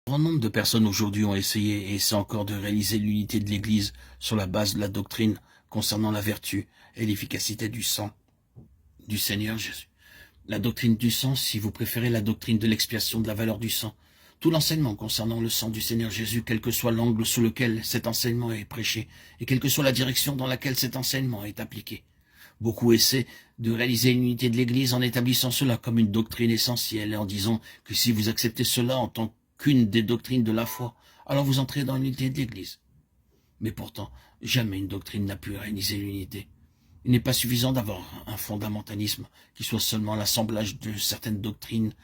Un grand nombre de personnes aujourd'hui ont essayé et essaient encore de réaliser l'unité de l'Église sur la base de la doctrine concernant la vertu et l'efficacité du sang du Seigneur Jésus. La doctrine du sang, si vous préférez la doctrine de l'expiation de la valeur du sang. Tout l'enseignement concernant le sang du Seigneur Jésus, quel que soit l'angle sous lequel cet enseignement est prêché, et quelle que soit la direction dans laquelle cet enseignement est appliqué. Beaucoup essaient de réaliser l'unité de l'Église en établissant cela comme une doctrine essentielle et en disant que si vous acceptez cela en tant qu'une des doctrines de la foi, alors vous entrez dans l'unité de l'Église. Mais pourtant, jamais une doctrine n'a pu réaliser l'unité. Il n'est pas suffisant d'avoir un fondamentalisme qui soit seulement l'assemblage de certaines doctrines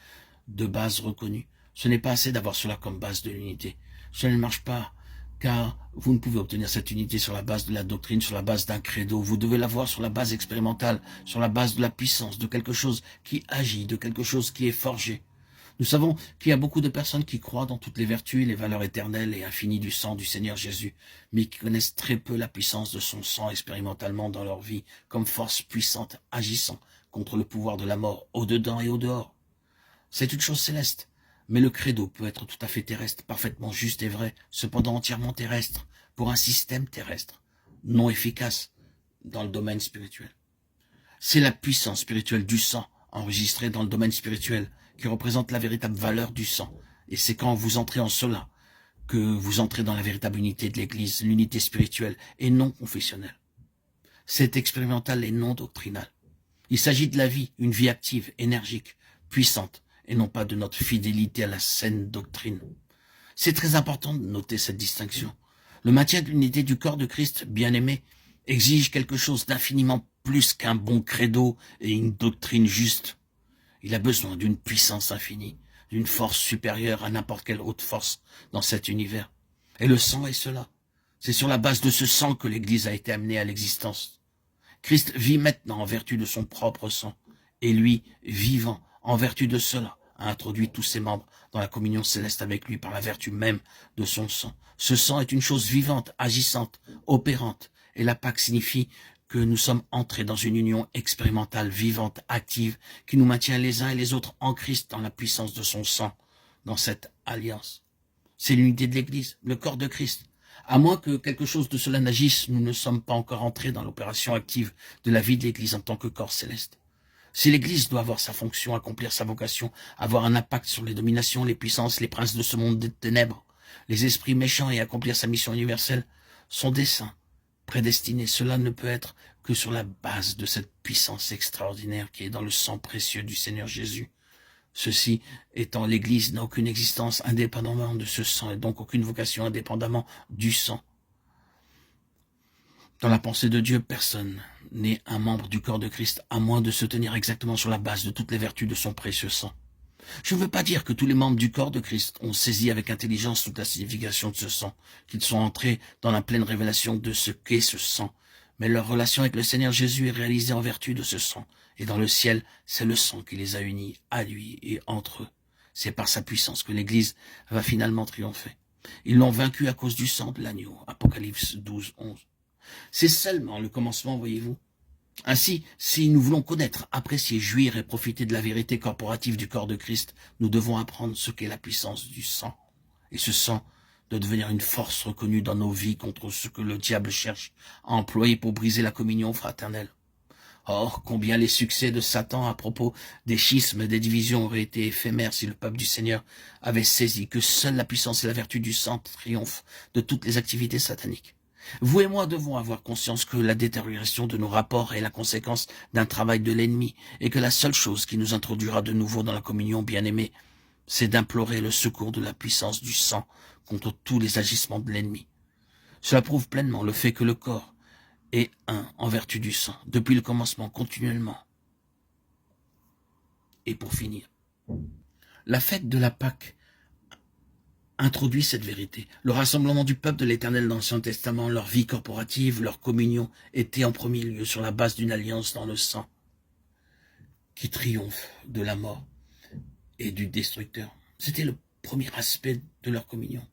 de base reconnues. Ce n'est pas assez d'avoir cela comme base de l'unité. Cela ne marche pas, car vous ne pouvez obtenir cette unité sur la base de la doctrine, sur la base d'un credo. Vous devez l'avoir sur la base expérimentale, sur la base de la puissance, de quelque chose qui agit, de quelque chose qui est forgé. Nous savons qu'il y a beaucoup de personnes qui croient dans toutes les vertus et les valeurs éternelles et infinies du sang du Seigneur Jésus, mais qui connaissent très peu la puissance de son sang expérimentalement dans leur vie, comme force puissante agissant contre le pouvoir de la mort, au-dedans et au-dehors. C'est une chose céleste, mais le credo peut être tout à fait terrestre, parfaitement juste et vrai, cependant entièrement terrestre, pour un système terrestre, non efficace dans le domaine spirituel. C'est la puissance spirituelle du sang, enregistrée dans le domaine spirituel, qui représente la véritable valeur du sang. Et c'est quand vous entrez en cela que vous entrez dans la véritable unité de l'Église, l'unité spirituelle et non confessionnelle. C'est expérimental et non doctrinal. Il s'agit de la vie, une vie active, énergique, puissante, et non pas de notre fidélité à la saine doctrine. C'est très important de noter cette distinction. Le maintien de l'unité du corps de Christ, bien-aimé, exige quelque chose d'infiniment plus qu'un bon credo et une doctrine juste. Il a besoin d'une puissance infinie, d'une force supérieure à n'importe quelle autre force dans cet univers. Et le sang est cela. C'est sur la base de ce sang que l'Église a été amenée à l'existence. Christ vit maintenant en vertu de son propre sang. Et lui, vivant en vertu de cela, a introduit tous ses membres dans la communion céleste avec lui par la vertu même de son sang. Ce sang est une chose vivante, agissante, opérante. Et la Pâque signifie que nous sommes entrés dans une union expérimentale, vivante, active, qui nous maintient les uns et les autres en Christ dans la puissance de son sang, dans cette alliance. C'est l'unité de l'Église, le corps de Christ. À moins que quelque chose de cela n'agisse, nous ne sommes pas encore entrés dans l'opération active de la vie de l'Église en tant que corps céleste. Si l'Église doit avoir sa fonction, accomplir sa vocation, avoir un impact sur les dominations, les puissances, les princes de ce monde des ténèbres, les esprits méchants et accomplir sa mission universelle, son dessein prédestiné, cela ne peut être que sur la base de cette puissance extraordinaire qui est dans le sang précieux du Seigneur Jésus. Ceci étant, l'Église n'a aucune existence indépendamment de ce sang et donc aucune vocation indépendamment du sang. Dans la pensée de Dieu, personne n'est un membre du corps de Christ à moins de se tenir exactement sur la base de toutes les vertus de son précieux sang. Je ne veux pas dire que tous les membres du corps de Christ ont saisi avec intelligence toute la signification de ce sang, qu'ils sont entrés dans la pleine révélation de ce qu'est ce sang. Mais leur relation avec le Seigneur Jésus est réalisée en vertu de ce sang. Et dans le ciel, c'est le sang qui les a unis à lui et entre eux. C'est par sa puissance que l'Église va finalement triompher. Ils l'ont vaincu à cause du sang de l'agneau. Apocalypse 12, 11. C'est seulement le commencement, voyez-vous. Ainsi, si nous voulons connaître, apprécier, jouir et profiter de la vérité corporative du corps de Christ, nous devons apprendre ce qu'est la puissance du sang. Et ce sang doit devenir une force reconnue dans nos vies contre ce que le diable cherche à employer pour briser la communion fraternelle. Or, combien les succès de Satan à propos des schismes et des divisions auraient été éphémères si le peuple du Seigneur avait saisi que seule la puissance et la vertu du sang triomphent de toutes les activités sataniques. Vous et moi devons avoir conscience que la détérioration de nos rapports est la conséquence d'un travail de l'ennemi et que la seule chose qui nous introduira de nouveau dans la communion bien-aimée, c'est d'implorer le secours de la puissance du sang contre tous les agissements de l'ennemi. Cela prouve pleinement le fait que le corps est un en vertu du sang, depuis le commencement, continuellement. Et pour finir, la fête de la Pâque introduit cette vérité. Le rassemblement du peuple de l'Éternel dans l'Ancien Testament, leur vie corporative, leur communion, était en premier lieu sur la base d'une alliance dans le sang qui triomphe de la mort et du destructeur. C'était le premier aspect de leur communion.